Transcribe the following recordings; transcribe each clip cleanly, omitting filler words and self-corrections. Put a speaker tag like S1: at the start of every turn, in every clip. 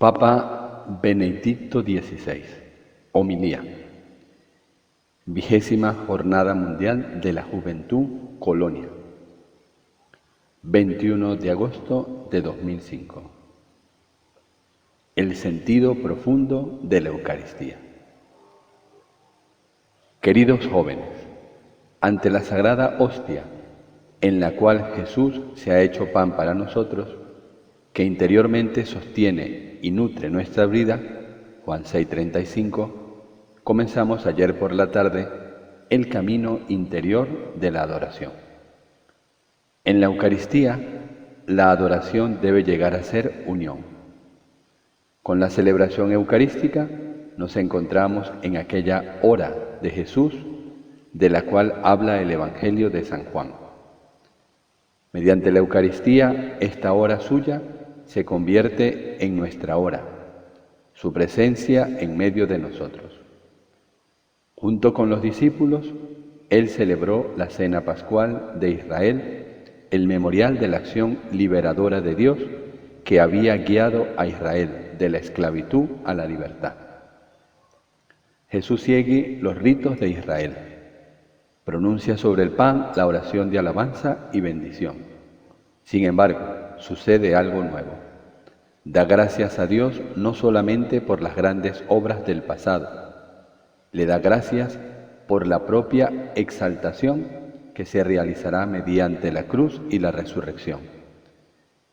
S1: Papa Benedicto XVI. Homilía. 20ª Jornada Mundial de la Juventud, Colonia. 21 de agosto de 2005. El sentido profundo de la Eucaristía. Queridos jóvenes, ante la sagrada hostia en la cual Jesús se ha hecho pan para nosotros, que interiormente sostiene y nutre nuestra vida, Juan 6:35, comenzamos ayer por la tarde el camino interior de la adoración. En la Eucaristía, la adoración debe llegar a ser unión. Con la celebración eucarística nos encontramos en aquella hora de Jesús de la cual habla el Evangelio de San Juan. Mediante la Eucaristía, esta hora suya se convierte en nuestra hora, su presencia en medio de nosotros. Junto con los discípulos, Él celebró la Cena Pascual de Israel, el memorial de la acción liberadora de Dios que había guiado a Israel de la esclavitud a la libertad. Jesús sigue los ritos de Israel. Pronuncia sobre el pan la oración de alabanza y bendición. Sin embargo, sucede algo nuevo. Da gracias a Dios no solamente por las grandes obras del pasado, le da gracias por la propia exaltación que se realizará mediante la cruz y la resurrección,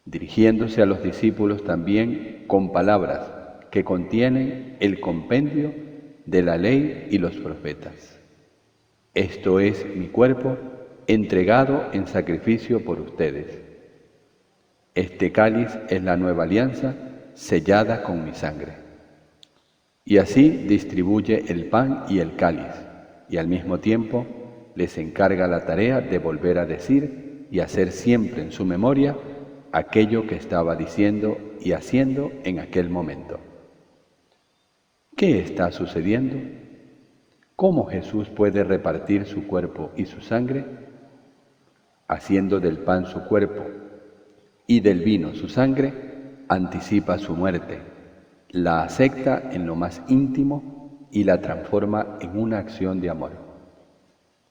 S1: dirigiéndose a los discípulos también con palabras que contienen el compendio de la ley y los profetas. Esto es mi cuerpo entregado en sacrificio por ustedes. Este cáliz es la nueva alianza sellada con mi sangre. Y así distribuye el pan y el cáliz, y al mismo tiempo les encarga la tarea de volver a decir y hacer siempre en su memoria aquello que estaba diciendo y haciendo en aquel momento. ¿Qué está sucediendo? ¿Cómo Jesús puede repartir su cuerpo y su sangre? Haciendo del pan su cuerpo y del vino su sangre, anticipa su muerte, la acepta en lo más íntimo y la transforma en una acción de amor.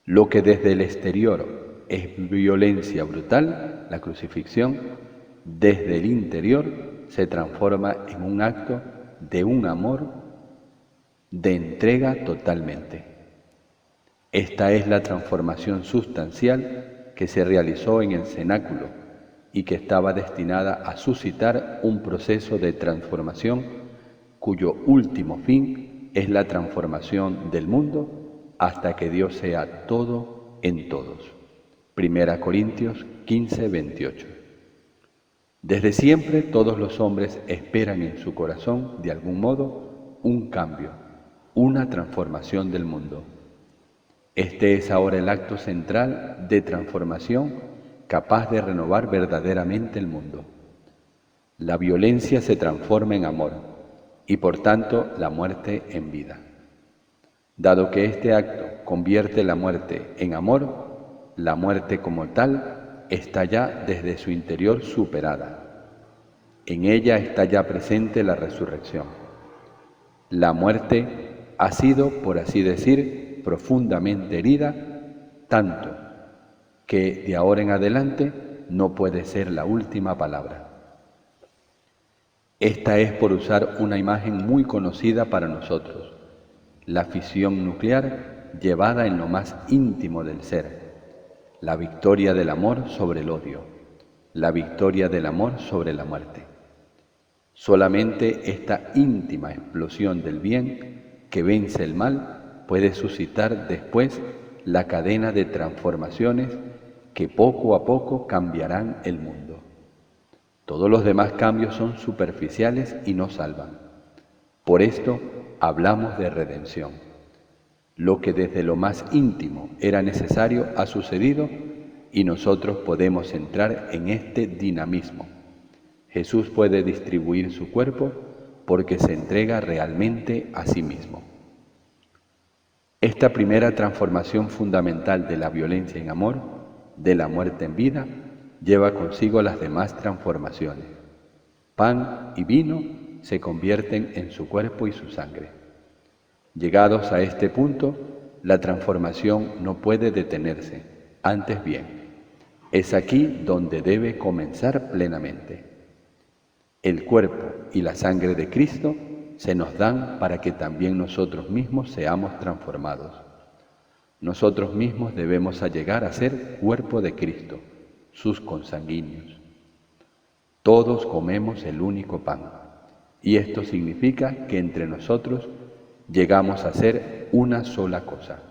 S1: Lo que desde el exterior es violencia brutal, la crucifixión, desde el interior se transforma en un acto de un amor de entrega totalmente. Esta es la transformación sustancial que se realizó en el cenáculo y que estaba destinada a suscitar un proceso de transformación cuyo último fin es la transformación del mundo hasta que Dios sea todo en todos. 1 Corintios 15:28. Desde siempre todos los hombres esperan en su corazón, de algún modo, un cambio, una transformación del mundo. Este es ahora el acto central de transformación capaz de renovar verdaderamente el mundo. La violencia se transforma en amor y por tanto la muerte en vida. Dado que este acto convierte la muerte en amor, la muerte como tal está ya desde su interior superada. En ella está ya presente la resurrección. La muerte ha sido, por así decir, profundamente herida, tanto que de ahora en adelante no puede ser la última palabra. Esta es, por usar una imagen muy conocida para nosotros, la fisión nuclear llevada en lo más íntimo del ser, la victoria del amor sobre el odio, la victoria del amor sobre la muerte. Solamente esta íntima explosión del bien que vence el mal puede suscitar después la cadena de transformaciones que poco a poco cambiarán el mundo. Todos los demás cambios son superficiales y no salvan. Por esto hablamos de redención. Lo que desde lo más íntimo era necesario ha sucedido y nosotros podemos entrar en este dinamismo. Jesús puede distribuir su cuerpo porque se entrega realmente a sí mismo. Esta primera transformación fundamental de la violencia en amor, de la muerte en vida, lleva consigo las demás transformaciones. Pan y vino se convierten en su cuerpo y su sangre. Llegados a este punto, la transformación no puede detenerse, antes bien, es aquí donde debe comenzar plenamente. El cuerpo y la sangre de Cristo se nos dan para que también nosotros mismos seamos transformados. Nosotros mismos debemos llegar a ser cuerpo de Cristo, sus consanguíneos. Todos comemos el único pan, y esto significa que entre nosotros llegamos a ser una sola cosa.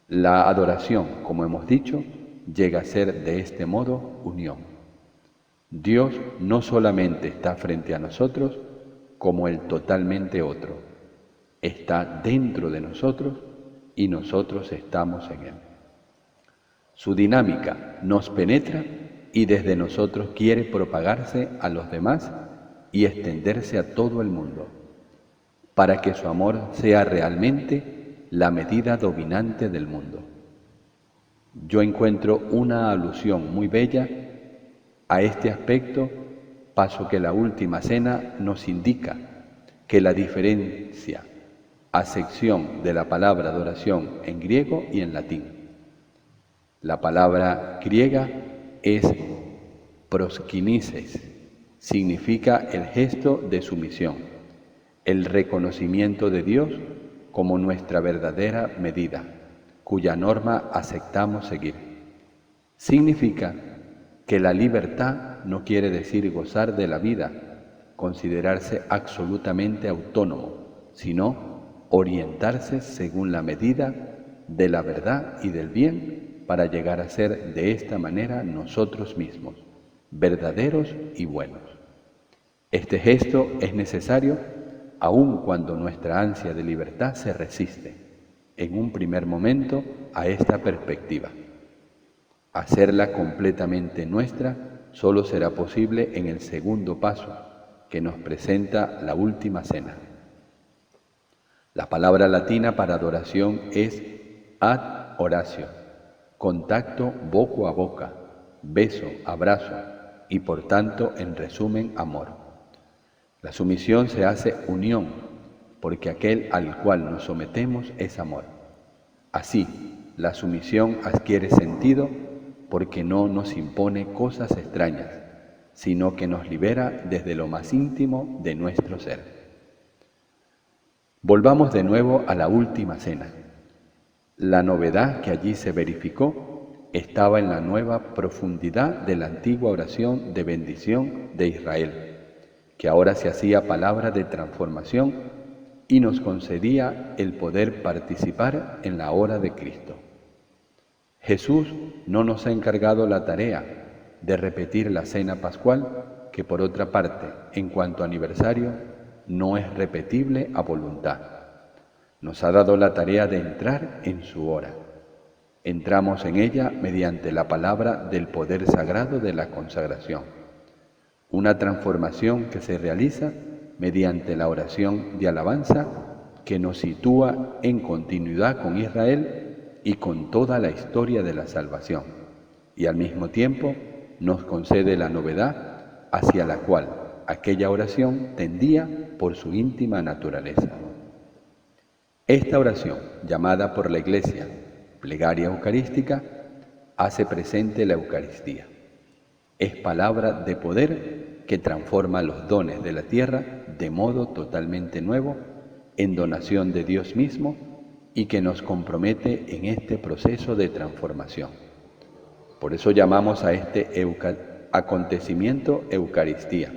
S1: La adoración, como hemos dicho, llega a ser de este modo unión. Dios no solamente está frente a nosotros como el totalmente otro, está dentro de nosotros y nosotros estamos en Él. Su dinámica nos penetra y desde nosotros quiere propagarse a los demás y extenderse a todo el mundo, para que su amor sea realmente la medida dominante del mundo. Yo encuentro una alusión muy bella a este aspecto, paso que la última cena nos indica que la diferencia acepción de la palabra adoración en griego y en latín. La palabra griega es proskinises, significa el gesto de sumisión, el reconocimiento de Dios como nuestra verdadera medida, cuya norma aceptamos seguir. Significa que la libertad no quiere decir gozar de la vida, considerarse absolutamente autónomo, sino orientarse según la medida de la verdad y del bien para llegar a ser de esta manera nosotros mismos, verdaderos y buenos. Este gesto es necesario aun cuando nuestra ansia de libertad se resiste, en un primer momento, a esta perspectiva. Hacerla completamente nuestra solo será posible en el segundo paso que nos presenta la última cena. La palabra latina para adoración es ad oratio, contacto boca a boca, beso, abrazo y por tanto, en resumen, amor. La sumisión se hace unión, porque aquel al cual nos sometemos es amor. Así, la sumisión adquiere sentido porque no nos impone cosas extrañas, sino que nos libera desde lo más íntimo de nuestro ser. Volvamos de nuevo a la última cena. La novedad que allí se verificó estaba en la nueva profundidad de la antigua oración de bendición de Israel, que ahora se hacía palabra de transformación y nos concedía el poder participar en la hora de Cristo. Jesús no nos ha encargado la tarea de repetir la cena pascual, que por otra parte, en cuanto a aniversario, no es repetible a voluntad. Nos ha dado la tarea de entrar en su hora. Entramos en ella mediante la palabra del poder sagrado de la consagración. Una transformación que se realiza mediante la oración de alabanza que nos sitúa en continuidad con Israel y con toda la historia de la salvación, y al mismo tiempo nos concede la novedad hacia la cual aquella oración tendía por su íntima naturaleza. Esta oración, llamada por la Iglesia plegaria eucarística, hace presente la Eucaristía. Es palabra de poder que transforma los dones de la tierra de modo totalmente nuevo en donación de Dios mismo y que nos compromete en este proceso de transformación. Por eso llamamos a este acontecimiento Eucaristía,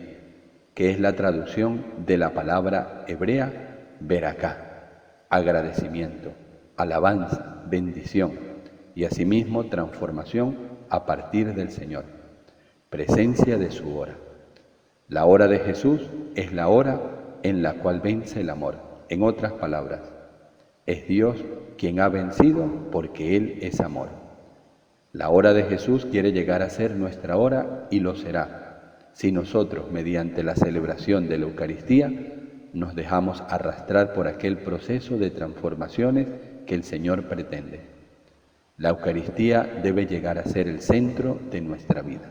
S1: que es la traducción de la palabra hebrea beraká, agradecimiento, alabanza, bendición y asimismo transformación a partir del Señor, presencia de su hora. La hora de Jesús es la hora en la cual vence el amor. En otras palabras, es Dios quien ha vencido porque Él es amor. La hora de Jesús quiere llegar a ser nuestra hora y lo será si nosotros, mediante la celebración de la Eucaristía, nos dejamos arrastrar por aquel proceso de transformaciones que el Señor pretende. La Eucaristía debe llegar a ser el centro de nuestra vida.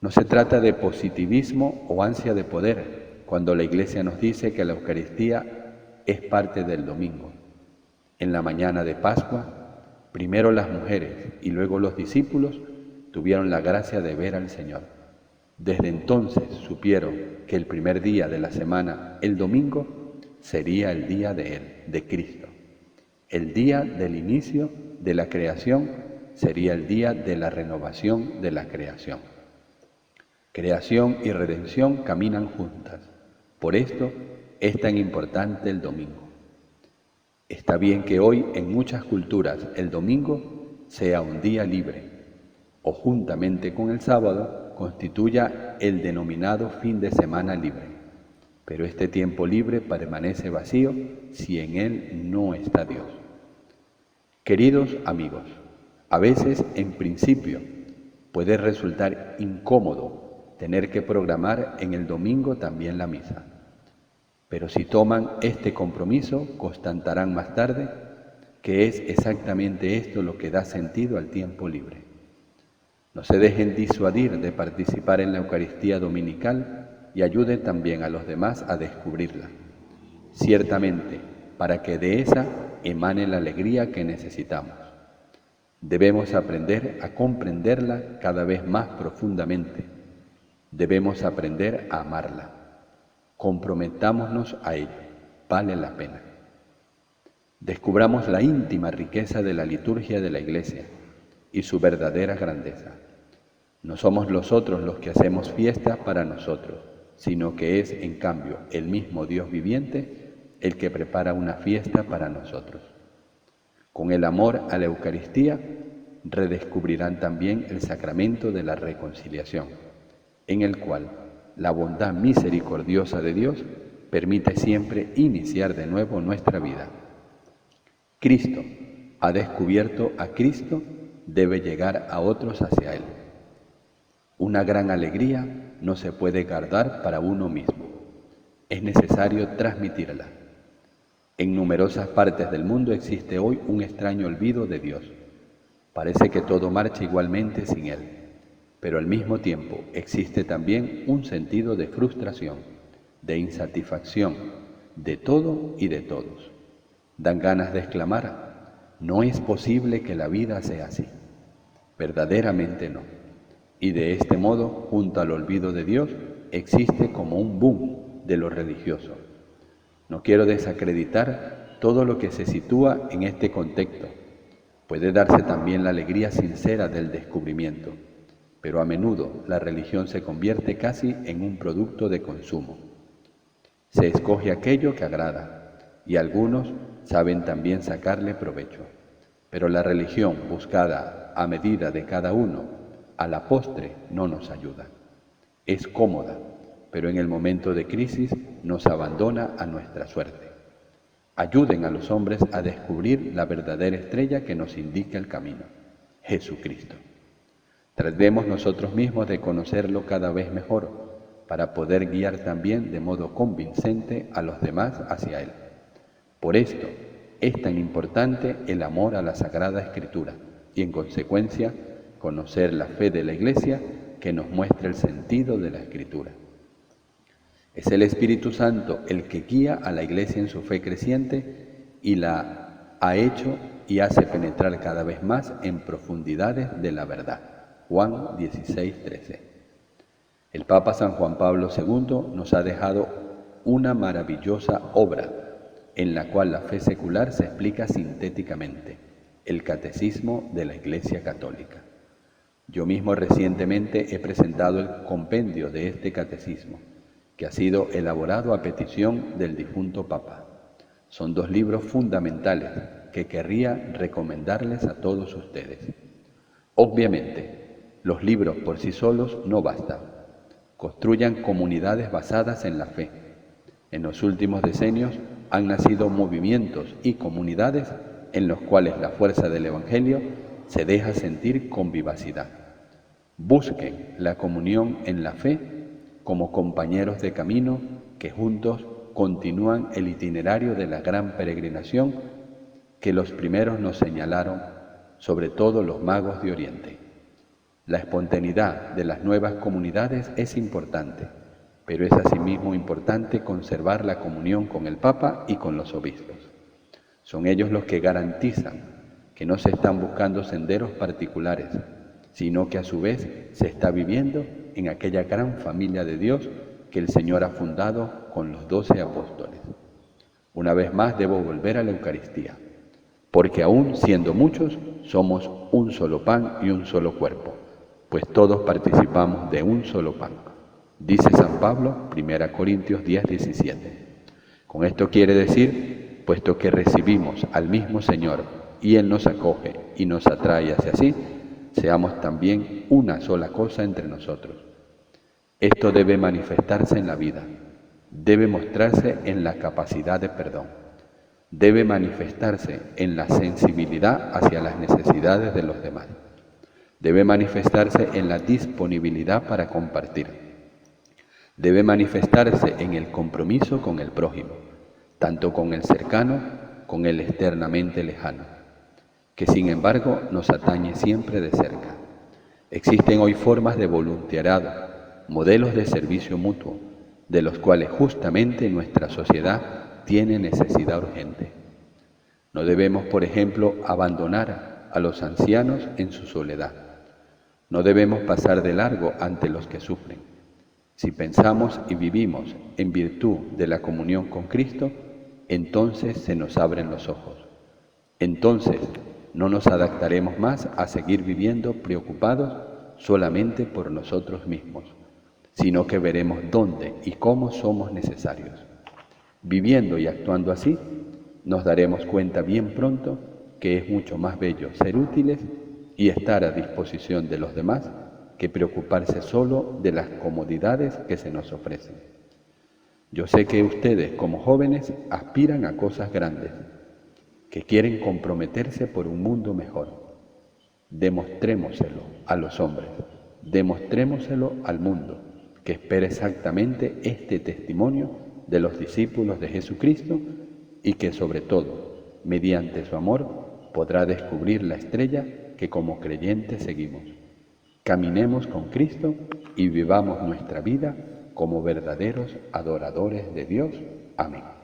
S1: No se trata de positivismo o ansia de poder, cuando la Iglesia nos dice que la Eucaristía es parte del domingo. En la mañana de Pascua, primero las mujeres y luego los discípulos tuvieron la gracia de ver al Señor. Desde entonces supieron que el primer día de la semana, el domingo, sería el día de Él, de Cristo. El día del inicio de la creación sería el día de la renovación de la creación. Creación y redención caminan juntas. Por esto es tan importante el domingo. Está bien que hoy en muchas culturas el domingo sea un día libre o juntamente con el sábado constituya el denominado fin de semana libre. Pero este tiempo libre permanece vacío si en él no está Dios. Queridos amigos, a veces en principio puede resultar incómodo tener que programar en el domingo también la misa. Pero si toman este compromiso, constatarán más tarde que es exactamente esto lo que da sentido al tiempo libre. No se dejen disuadir de participar en la Eucaristía dominical y ayuden también a los demás a descubrirla. Ciertamente, para que de esa emane la alegría que necesitamos. Debemos aprender a comprenderla cada vez más profundamente. Debemos aprender a amarla. Comprometámonos a ello, vale la pena. Descubramos la íntima riqueza de la liturgia de la Iglesia y su verdadera grandeza. No somos nosotros los que hacemos fiestas para nosotros, sino que es, en cambio, el mismo Dios viviente el que prepara una fiesta para nosotros. Con el amor a la Eucaristía, redescubrirán también el sacramento de la reconciliación, en el cual la bondad misericordiosa de Dios permite siempre iniciar de nuevo nuestra vida. Cristo ha descubierto a Cristo, debe llegar a otros hacia Él. Una gran alegría no se puede guardar para uno mismo, es necesario transmitirla. En numerosas partes del mundo existe hoy un extraño olvido de Dios. Parece que todo marcha igualmente sin Él. Pero al mismo tiempo existe también un sentido de frustración, de insatisfacción, de todo y de todos. Dan ganas de exclamar, no es posible que la vida sea así. Verdaderamente no. Y de este modo, junto al olvido de Dios, existe como un boom de lo religioso. No quiero desacreditar todo lo que se sitúa en este contexto. Puede darse también la alegría sincera del descubrimiento. Pero a menudo la religión se convierte casi en un producto de consumo. Se escoge aquello que agrada y algunos saben también sacarle provecho. Pero la religión buscada a medida de cada uno, a la postre no nos ayuda. Es cómoda, pero en el momento de crisis nos abandona a nuestra suerte. Ayuden a los hombres a descubrir la verdadera estrella que nos indica el camino, Jesucristo. Tratemos nosotros mismos de conocerlo cada vez mejor para poder guiar también de modo convincente a los demás hacia Él. Por esto es tan importante el amor a la Sagrada Escritura y, en consecuencia, conocer la fe de la Iglesia que nos muestra el sentido de la Escritura. Es el Espíritu Santo el que guía a la Iglesia en su fe creciente y la ha hecho y hace penetrar cada vez más en profundidades de la verdad. Juan 16:13. El Papa San Juan Pablo II nos ha dejado una maravillosa obra en la cual la fe secular se explica sintéticamente, el Catecismo de la Iglesia Católica. Yo mismo recientemente he presentado el compendio de este catecismo, que ha sido elaborado a petición del difunto Papa. Son 2 libros fundamentales que querría recomendarles a todos ustedes. Obviamente, los libros por sí solos no bastan. Construyan comunidades basadas en la fe. En los últimos decenios han nacido movimientos y comunidades en los cuales la fuerza del Evangelio se deja sentir con vivacidad. Busquen la comunión en la fe como compañeros de camino que juntos continúan el itinerario de la gran peregrinación que los primeros nos señalaron, sobre todo los magos de Oriente. La espontaneidad de las nuevas comunidades es importante, pero es asimismo importante conservar la comunión con el Papa y con los obispos. Son ellos los que garantizan que no se están buscando senderos particulares, sino que a su vez se está viviendo en aquella gran familia de Dios que el Señor ha fundado con los 12 apóstoles. Una vez más debo volver a la Eucaristía, porque aún siendo muchos, somos un solo pan y un solo cuerpo, pues todos participamos de un solo pan. Dice San Pablo, 1 Corintios 10:17. Con esto quiere decir, puesto que recibimos al mismo Señor y Él nos acoge y nos atrae hacia sí, seamos también una sola cosa entre nosotros. Esto debe manifestarse en la vida, debe mostrarse en la capacidad de perdón, debe manifestarse en la sensibilidad hacia las necesidades de los demás, debe manifestarse en la disponibilidad para compartir, debe manifestarse en el compromiso con el prójimo, tanto con el cercano como el externamente lejano, que sin embargo nos atañe siempre de cerca. Existen hoy formas de voluntariado, modelos de servicio mutuo, de los cuales justamente nuestra sociedad tiene necesidad urgente. No debemos, por ejemplo, abandonar a los ancianos en su soledad. No debemos pasar de largo ante los que sufren. Si pensamos y vivimos en virtud de la comunión con Cristo, entonces se nos abren los ojos. Entonces no nos adaptaremos más a seguir viviendo preocupados solamente por nosotros mismos, sino que veremos dónde y cómo somos necesarios. Viviendo y actuando así, nos daremos cuenta bien pronto que es mucho más bello ser útiles y estar a disposición de los demás que preocuparse solo de las comodidades que se nos ofrecen. Yo sé que ustedes, como jóvenes, aspiran a cosas grandes, que quieren comprometerse por un mundo mejor. Demostrémoselo a los hombres, demostrémoselo al mundo, que espera exactamente este testimonio de los discípulos de Jesucristo y que sobre todo, mediante su amor, podrá descubrir la estrella que como creyentes seguimos. Caminemos con Cristo y vivamos nuestra vida como verdaderos adoradores de Dios. Amén.